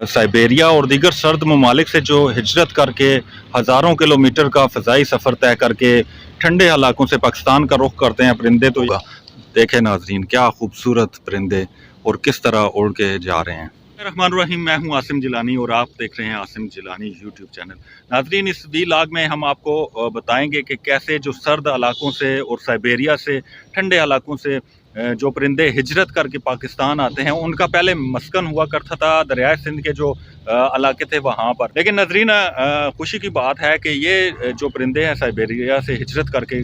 Siberia और दीगर सर्द ममालिक से जो हिजरत करके हज़ारों किलोमीटर का फ़ज़ाई सफ़र तय करके ठंडे इलाकों से पाकिस्तान का रुख करते हैं परिंदे, तो देखें नाजरीन क्या खूबसूरत परिंदे और किस तरह उड़ के जा रहे हैं। रहमान रहीम, मैं हूं आसिम जिलानी और आप देख रहे हैं आसिम जिलानी यूट्यूब चैनल। नाजरीन, इस व्लॉग में हम आपको बताएंगे कि कैसे जो सर्द इलाकों से और साइबेरिया से ठंडे इलाकों से जो परिंदे हिजरत करके पाकिस्तान आते हैं, उनका पहले मस्कन हुआ करता था दरियाए सिंध के जो इलाके थे वहाँ पर। लेकिन नाजरीन, खुशी की बात है कि ये जो परिंदे हैं साइबेरिया से हिजरत करके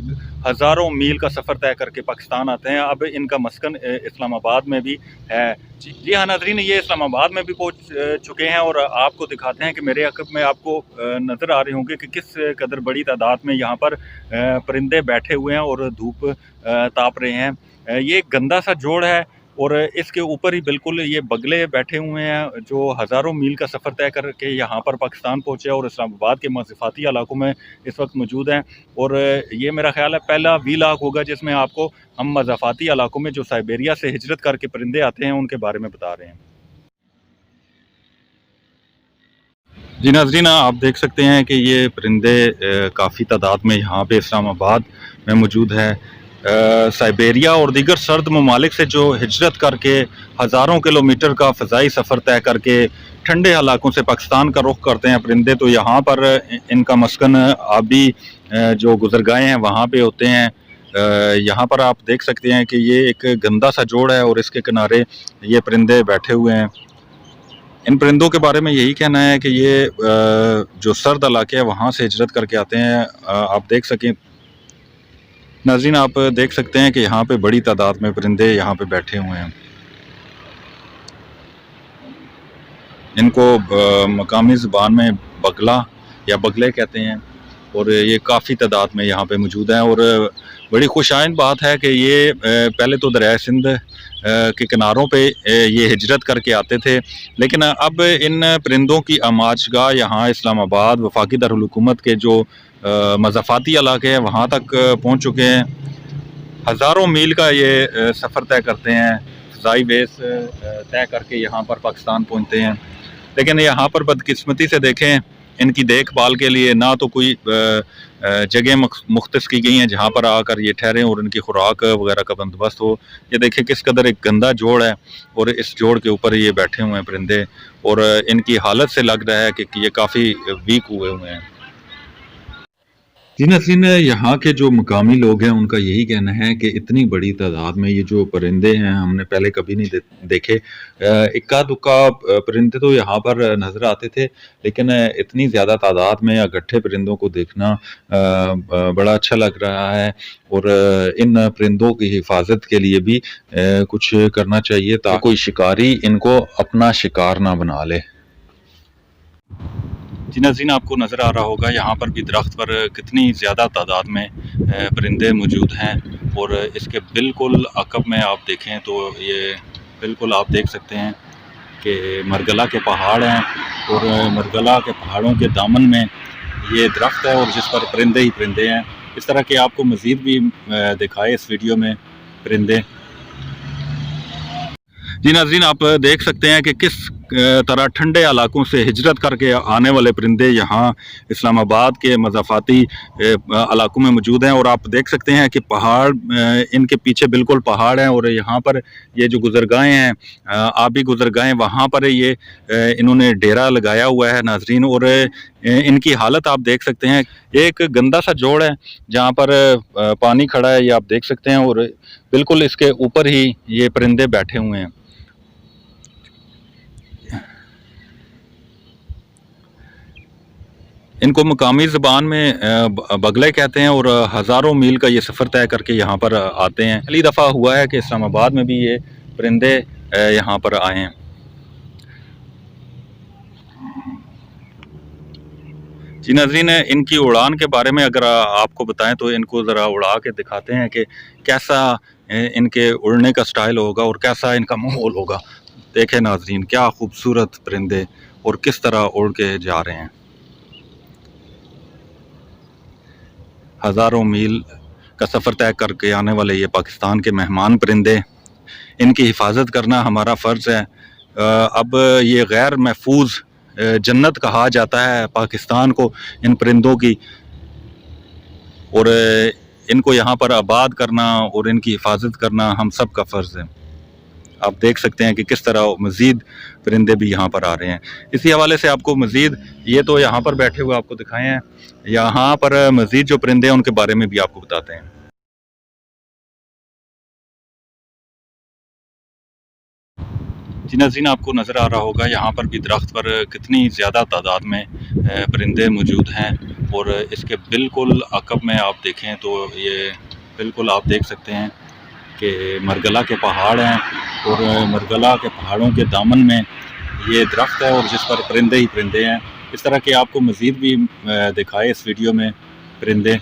हज़ारों मील का सफ़र तय करके पाकिस्तान आते हैं। अब इनका मस्कन इस्लामाबाद में भी है। जी हाँ नाजरीन, ये इस्लामाबाद में भी पहुँच चुके हैं और आपको दिखाते हैं कि मेरे अक़ब में आपको नज़र आ रहे होंगे कि किस कदर बड़ी तादाद में यहाँ पर परिंदे बैठे हुए हैं और धूप ताप रहे हैं। ये गंदा सा जोड़ है और इसके ऊपर ही बिल्कुल ये बगले बैठे हुए हैं जो हज़ारों मील का सफ़र तय करके यहाँ पर पाकिस्तान पहुँचे और इस्लामाबाद के मज़ाफ़ाती इलाकों में इस वक्त मौजूद हैं। और ये मेरा ख़्याल है पहला व्लॉग होगा जिसमें आपको हम मज़ाफ़ाती इलाकों में जो साइबेरिया से हिजरत करके परिंदे आते हैं उनके बारे में बता रहे हैं। जी नाज़रीन, आप देख सकते हैं कि ये परिंदे काफ़ी तादाद में यहाँ पे इस्लामाबाद में मौजूद है। साइबेरिया और दीगर सर्द ममालिक से जो हिजरत करके हज़ारों किलोमीटर का फ़ज़ाई सफ़र तय करके ठंडे इलाकों से पाकिस्तान का रुख करते हैं परिंदे, तो यहाँ पर इनका मस्कन आबी जो गुज़रगाहें हैं वहाँ पे होते हैं। यहाँ पर आप देख सकते हैं कि ये एक गंदा सा जोड़ है और इसके किनारे ये परिंदे बैठे हुए हैं। इन परिंदों के बारे में यही कहना है कि ये जो सर्द इलाके हैं वहाँ से हिजरत करके आते हैं। आप देख सकें नाज़रीन, आप देख सकते हैं कि यहाँ पे बड़ी तादाद में परिंदे यहाँ पे बैठे हुए हैं। इनको मकामी ज़बान में बगला या बगले कहते हैं और ये काफ़ी तादाद में यहाँ पे मौजूद हैं। और बड़ी खुशाइन बात है कि ये पहले तो दरियाए सिंध के किनारों पे ये हिजरत करके आते थे, लेकिन अब इन परिंदों की आमाजगाह यहाँ इस्लामाबाद वफाकी दारुल हुकूमत के जो मज़ाफ़ाती इलाके हैं वहाँ तक पहुँच चुके हैं। हज़ारों मील का ये सफ़र तय करते हैं, फ़ज़ाई बेस तय करके यहाँ पर पाकिस्तान पहुँचते हैं। लेकिन यहाँ पर बदकिस्मती से देखें, इनकी देखभाल के लिए ना तो कोई जगह मुख्तस की गई हैं जहाँ पर आकर ये ठहरें और इनकी खुराक वगैरह का बंदोबस्त हो। ये देखें किस कदर एक गंदा जोड़ है और इस जोड़ के ऊपर ये बैठे हुए हैं परिंदे और इनकी हालत से लग रहा है कि ये काफ़ी वीक हुए हैं। जी नाज़रीन, यहाँ के जो मकामी लोग हैं उनका यही कहना है कि इतनी बड़ी तादाद में ये जो परिंदे हैं हमने पहले कभी नहीं देखे। इक्का दुक्का परिंदे तो यहाँ पर नज़र आते थे, लेकिन इतनी ज़्यादा तादाद में इकट्ठे परिंदों को देखना बड़ा अच्छा लग रहा है। और इन परिंदों की हिफाजत के लिए भी कुछ करना चाहिए ताकि कोई शिकारी इनको अपना शिकार ना बना ले। जी नाज़रीन, आपको नज़र आ रहा होगा यहाँ पर भी दरख्त पर कितनी ज़्यादा तादाद में परिंदे मौजूद हैं और इसके बिल्कुल अक़ब में आप देखें तो ये बिल्कुल आप देख सकते हैं कि मरगला के पहाड़ हैं और मरगला के पहाड़ों के दामन में ये दरख्त है और जिस पर परिंदे ही परिंदे हैं। इस तरह के आपको मज़ीद भी दिखाए इस वीडियो में परिंदे। जी नाज़रीन, आप देख सकते हैं कि किस तरह ठंडे इलाकों से हिजरत करके आने वाले परिंदे यहाँ इस्लामाबाद के मज़ाफ़ाती इलाकों में मौजूद हैं। और आप देख सकते हैं कि पहाड़, इनके पीछे बिल्कुल पहाड़ हैं और यहाँ पर ये जो गुज़रगाहें हैं, आबी गुज़रगाहें, वहाँ पर ये इन्होंने डेरा लगाया हुआ है नाज़रीन। और इनकी हालत आप देख सकते हैं, एक गंदा सा जोड़ है जहाँ पर पानी खड़ा है, ये आप देख सकते हैं और बिल्कुल इसके ऊपर ही ये परिंदे बैठे हुए हैं। इनको मकामी ज़बान में बगले कहते हैं और हज़ारों मील का ये सफ़र तय करके यहाँ पर आते हैं। पहली दफ़ा हुआ है कि इस्लामाबाद में भी ये परिंदे यहाँ पर आए हैं। जी नाज़रीन, इनकी उड़ान के बारे में अगर आपको बताएं तो इनको ज़रा उड़ा के दिखाते हैं कि कैसा इनके उड़ने का स्टाइल होगा और कैसा इनका माहौल होगा। देखें नाज़रीन, क्या खूबसूरत परिंदे और किस तरह उड़ के जा रहे हैं। हज़ारों मील का सफ़र तय करके आने वाले ये पाकिस्तान के मेहमान परिंदे, इनकी हिफाजत करना हमारा फ़र्ज़ है। اب یہ غیر محفوظ جنت کہا جاتا ہے پاکستان کو ان پرندوں کی، اور ان کو یہاں پر آباد کرنا اور ان کی حفاظت کرنا ہم سب کا فرض ہے۔ آپ دیکھ سکتے ہیں کہ کس طرح مزید پرندے بھی یہاں پر آ رہے ہیں۔ اسی حوالے سے آپ کو مزید، یہ تو یہاں پر بیٹھے ہوئے آپ کو دکھائے ہیں، یہاں پر مزید جو پرندے ہیں ان کے بارے میں بھی آپ کو بتاتے ہیں۔ جی ناظرین، آپ کو نظر آ رہا ہوگا یہاں پر بھی درخت پر کتنی زیادہ تعداد میں پرندے موجود ہیں، اور اس کے بالکل عقب میں آپ دیکھیں تو یہ بالکل آپ دیکھ سکتے ہیں کہ مرگلا کے پہاڑ ہیں، اور مرگلا کے پہاڑوں کے دامن میں یہ درخت ہے، اور جس پر پرندے ہی پرندے ہیں۔ اس طرح کے آپ کو مزید بھی دکھائے اس ویڈیو میں پرندے۔